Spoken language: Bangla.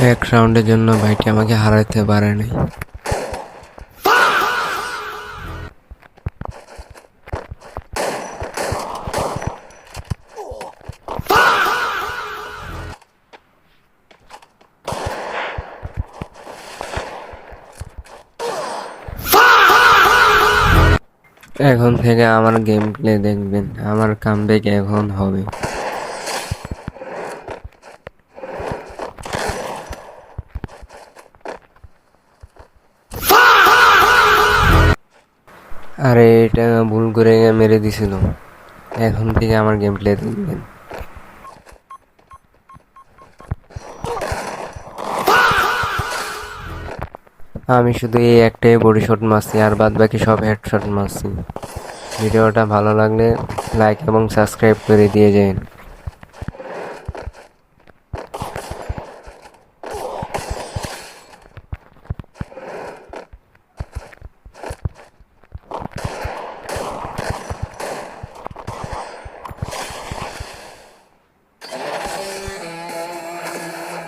এক রাউন্ডের জন্য ভাইটি আমাকে হারাতে পারে নাই। এখন থেকে আমার গেম প্লে দেখবেন, আমার কামব্যাক এখন হবে। আরে এটা ভুল করে মেরে দিছিল। এখন থেকে আমার গেম প্লে দেখবেন। আমি শুধু এই একটাই বডি শট মারছি, আর বাদ বাকি সব হেডশট মারছি। ভিডিওটা ভালো লাগলে লাইক এবং সাবস্ক্রাইব করে দিয়ে যান।